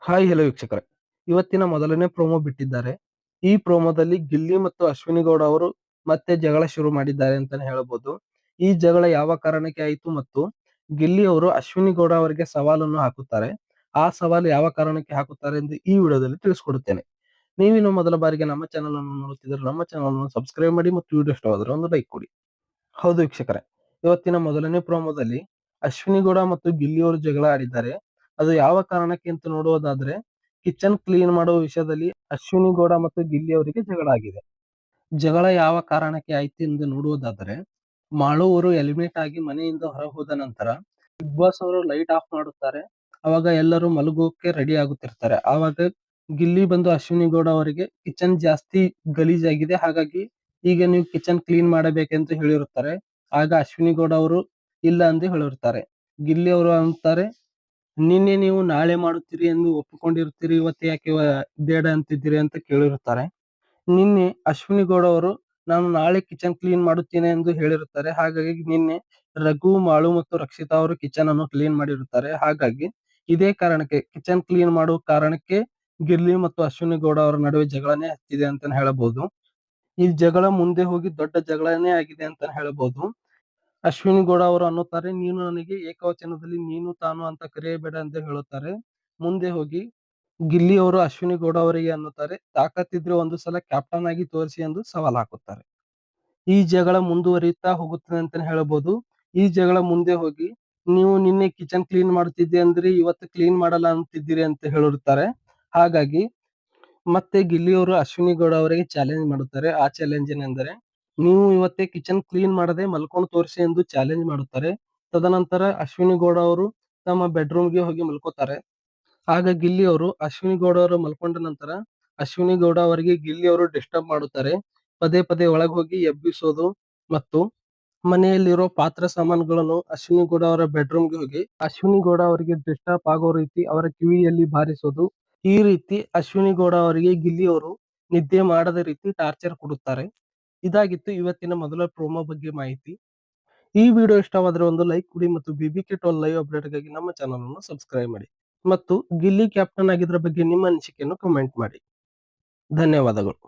Hi hello ವೀಕ್ಷಕರೇ, ಇವತ್ತಿನ ಮೊದಲನೇ ಪ್ರೋಮೋ ಬಿಟ್ಟಿದ್ದಾರೆ. ಈ ಪ್ರೋಮೋದಲ್ಲಿ ಗಿಲ್ಲಿ ಮತ್ತು ಅಶ್ವಿನಿ ಗೌಡ ಅವರು ಮತ್ತೆ ಜಗಳ ಶುರು ಮಾಡಿದ್ದಾರೆ ಅಂತಾನೆ ಹೇಳಬಹುದು. ಈ ಜಗಳ ಯಾವ ಕಾರಣಕ್ಕೆ ಆಯಿತು ಮತ್ತು ಗಿಲ್ಲಿ ಅವರು ಅಶ್ವಿನಿ ಗೌಡ ಅವರಿಗೆ ಸವಾಲನ್ನು ಹಾಕುತ್ತಾರೆ. ಆ ಸವಾಲು ಯಾವ ಕಾರಣಕ್ಕೆ ಹಾಕುತ್ತಾರೆ ಎಂದು ಈ ವಿಡಿಯೋದಲ್ಲಿ ತಿಳಿಸ್ಕೊಡುತ್ತೇನೆ. ನೀವಿನ್ನು ಮೊದಲ ಬಾರಿಗೆ ನಮ್ಮ ಚಾನಲ್ ಅನ್ನು ನೋಡುತ್ತಿದ್ದರೆ ನಮ್ಮ ಚಾನಲ್ ಅನ್ನು ಸಬ್ಸ್ಕ್ರೈಬ್ ಮಾಡಿ ಮತ್ತು ವಿಡಿಯೋ ಇಷ್ಟವಾದರೆ ಒಂದು ಲೈಕ್ ಕೊಡಿ. ಹೌದು ವೀಕ್ಷಕರೇ, ಇವತ್ತಿನ ಮೊದಲನೇ ಪ್ರೋಮೋದಲ್ಲಿ ಅಶ್ವಿನಿ ಗೌಡ ಮತ್ತು ಗಿಲ್ಲಿ ಅವರು ಜಗಳ ಆಡಿದ್ದಾರೆ. ಅದು ಯಾವ ಕಾರಣಕ್ಕೆ ಅಂತ ನೋಡುವುದಾದ್ರೆ, ಕಿಚನ್ ಕ್ಲೀನ್ ಮಾಡುವ ವಿಷಯದಲ್ಲಿ ಅಶ್ವಿನಿ ಗೌಡ ಮತ್ತು ಗಿಲ್ಲಿ ಅವರಿಗೆ ಜಗಳ ಆಗಿದೆ. ಜಗಳ ಯಾವ ಕಾರಣಕ್ಕೆ ಆಯ್ತು ಎಂದು ನೋಡುವುದಾದರೆ, ಮಾಳು ಅವರು ಎಲಿಮಿನೇಟ್ ಆಗಿ ಮನೆಯಿಂದ ಹೊರ ಹೋದ ನಂತರ ಬಿಗ್ ಬಾಸ್ ಅವರು ಲೈಟ್ ಆಫ್ ಮಾಡುತ್ತಾರೆ. ಅವಾಗ ಎಲ್ಲರೂ ಮಲಗೋಕೆ ರೆಡಿ ಆಗುತ್ತಿರ್ತಾರೆ. ಆವಾಗ ಗಿಲ್ಲಿ ಬಂದು ಅಶ್ವಿನಿ ಗೌಡ ಅವರಿಗೆ ಕಿಚನ್ ಜಾಸ್ತಿ ಗಲೀಜಾಗಿದೆ, ಹಾಗಾಗಿ ಈಗ ನೀವು ಕಿಚನ್ ಕ್ಲೀನ್ ಮಾಡಬೇಕೆಂದು ಹೇಳಿರುತ್ತಾರೆ. ಆಗ ಅಶ್ವಿನಿ ಗೌಡ ಅವರು ಇಲ್ಲ ಎಂದು ಹೇಳಿರುತ್ತಾರೆ. ಗಿಲ್ಲಿ ಅವರು ಅಂತಾರೆ, ನಿನ್ನೆ ನೀವು ನಾಳೆ ಮಾಡುತ್ತೀರಿ ಎಂದು ಒಪ್ಪಿಕೊಂಡಿರ್ತೀರಿ, ಇವತ್ತು ಯಾಕೆ ಬೇಡ ಅಂತಿದ್ದೀರಿ ಅಂತ ಕೇಳಿರುತ್ತಾರೆ. ನಿನ್ನೆ ಅಶ್ವಿನಿ ಗೌಡ ಅವರು ನಾನು ನಾಳೆ ಕಿಚನ್ ಕ್ಲೀನ್ ಮಾಡುತ್ತೇನೆ ಎಂದು ಹೇಳಿರುತ್ತಾರೆ. ಹಾಗಾಗಿ ನಿನ್ನೆ ರಘು, ಮಾಳು ಮತ್ತು ರಕ್ಷಿತಾ ಅವರು ಕಿಚನ್ ಅನ್ನು ಕ್ಲೀನ್ ಮಾಡಿರುತ್ತಾರೆ. ಹಾಗಾಗಿ ಇದೇ ಕಾರಣಕ್ಕೆ ಕಿಚನ್ ಕ್ಲೀನ್ ಮಾಡುವ ಕಾರಣಕ್ಕೆ ಗಿಲ್ಲಿ ಮತ್ತು ಅಶ್ವಿನಿ ಗೌಡ ಅವರ ನಡುವೆ ಜಗಳನೇ ಹತ್ತಿದೆ ಅಂತಾನೆ ಹೇಳಬಹುದು. ಈ ಜಗಳ ಮುಂದೆ ಹೋಗಿ ದೊಡ್ಡ ಜಗಳನೇ ಆಗಿದೆ ಅಂತಾನೆ ಹೇಳಬಹುದು. ಅಶ್ವಿನಿ ಗೌಡ ಅವರು ಅನ್ನುತ್ತಾರೆ, ನೀನು ನನಗೆ ಏಕವಚನದಲ್ಲಿ ನೀನು ತಾನು ಅಂತ ಕರೆಯಬೇಡ ಎಂದು ಹೇಳುತ್ತಾರೆ. ಮುಂದೆ ಹೋಗಿ ಗಿಲ್ಲಿ ಅವರು ಅಶ್ವಿನಿ ಗೌಡ ಅವರಿಗೆ ಅನ್ನುತ್ತಾರೆ, ತಾಕತ್ತಿದ್ರೆ ಒಂದು ಸಲ ಕ್ಯಾಪ್ಟನ್ ಆಗಿ ತೋರಿಸಿ ಎಂದು ಸವಾಲ್ ಹಾಕುತ್ತಾರೆ. ಈ ಜಗಳ ಮುಂದುವರಿಯುತ್ತಾ ಹೋಗುತ್ತದೆ ಅಂತಾನೆ ಹೇಳಬಹುದು. ಈ ಜಗಳ ಮುಂದೆ ಹೋಗಿ ನೀವು ನಿನ್ನೆ ಕಿಚನ್ ಕ್ಲೀನ್ ಮಾಡುತ್ತಿದ್ದೆ ಅಂದ್ರೆ ಇವತ್ತು ಕ್ಲೀನ್ ಮಾಡಲ್ಲ ಅಂತಿದ್ದೀರಿ ಅಂತ ಹೇಳಿರುತ್ತಾರೆ. ಹಾಗಾಗಿ ಮತ್ತೆ ಗಿಲ್ಲಿ ಅವರು ಅಶ್ವಿನಿ ಗೌಡ ಅವರಿಗೆ ಚಾಲೆಂಜ್ ಮಾಡುತ್ತಾರೆ. ಆ ಚಾಲೆಂಜ್ ಏನೆಂದರೆ, ನೀವು ಇವತ್ತೇ ಕಿಚನ್ ಕ್ಲೀನ್ ಮಾಡದೆ ಮಲ್ಕೊಂಡು ತೋರಿಸಿ ಎಂದು ಚಾಲೆಂಜ್ ಮಾಡುತ್ತಾರೆ. ತದನಂತರ ಅಶ್ವಿನಿ ಗೌಡ ಅವರು ತಮ್ಮ ಬೆಡ್ರೂಮ್ಗೆ ಹೋಗಿ ಮಲ್ಕೋತಾರೆ. ಆಗ ಗಿಲ್ಲಿ ಅವರು ಅಶ್ವಿನಿ ಗೌಡ ಅವರು ಮಲ್ಕೊಂಡ ನಂತರ ಅಶ್ವಿನಿ ಗೌಡ ಅವರಿಗೆ ಗಿಲ್ಲಿ ಅವರು ಡಿಸ್ಟರ್ಬ್ ಮಾಡುತ್ತಾರೆ. ಪದೇ ಪದೇ ಒಳಗೆ ಹೋಗಿ ಎಬ್ಬಿಸೋದು ಮತ್ತು ಮನೆಯಲ್ಲಿರೋ ಪಾತ್ರ ಸಾಮಾನುಗಳನ್ನು ಅಶ್ವಿನಿ ಗೌಡ ಅವರ ಬೆಡ್ರೂಮ್ಗೆ ಹೋಗಿ ಅಶ್ವಿನಿ ಗೌಡ ಅವರಿಗೆ ಡಿಸ್ಟರ್ಬ್ ಆಗೋ ರೀತಿ ಅವರ ಕಿವಿಯಲ್ಲಿ ಬಾರಿಸೋದು. ಈ ರೀತಿ ಅಶ್ವಿನಿ ಗೌಡ ಅವರಿಗೆ ಗಿಲ್ಲಿ ಅವರು ನಿದ್ದೆ ಮಾಡದ ರೀತಿ ಟಾರ್ಚರ್ ಕೊಡುತ್ತಾರೆ. ಇದಾಗಿತ್ತು ಇವತ್ತಿನ ಮೊದಲ ಪ್ರೋಮೋ ಬಗ್ಗೆ ಮಾಹಿತಿ. ಈ ವಿಡಿಯೋ ಇಷ್ಟವಾದರೆ ಒಂದು ಲೈಕ್ ಕೊಡಿ ಮತ್ತು ಬಿಬಿಕೆ 12 ಲೈವ್ ಅಪ್ಡೇಟ್ಗಾಗಿ ನಮ್ಮ ಚಾನಲ್ ಅನ್ನು ಸಬ್ಸ್ಕ್ರೈಬ್ ಮಾಡಿ ಮತ್ತು ಗಿಲ್ಲಿ ಕ್ಯಾಪ್ಟನ್ ಆಗಿದ್ರ ಬಗ್ಗೆ ನಿಮ್ಮ ಅನಿಸಿಕೆಯನ್ನು ಕಮೆಂಟ್ ಮಾಡಿ. ಧನ್ಯವಾದಗಳು.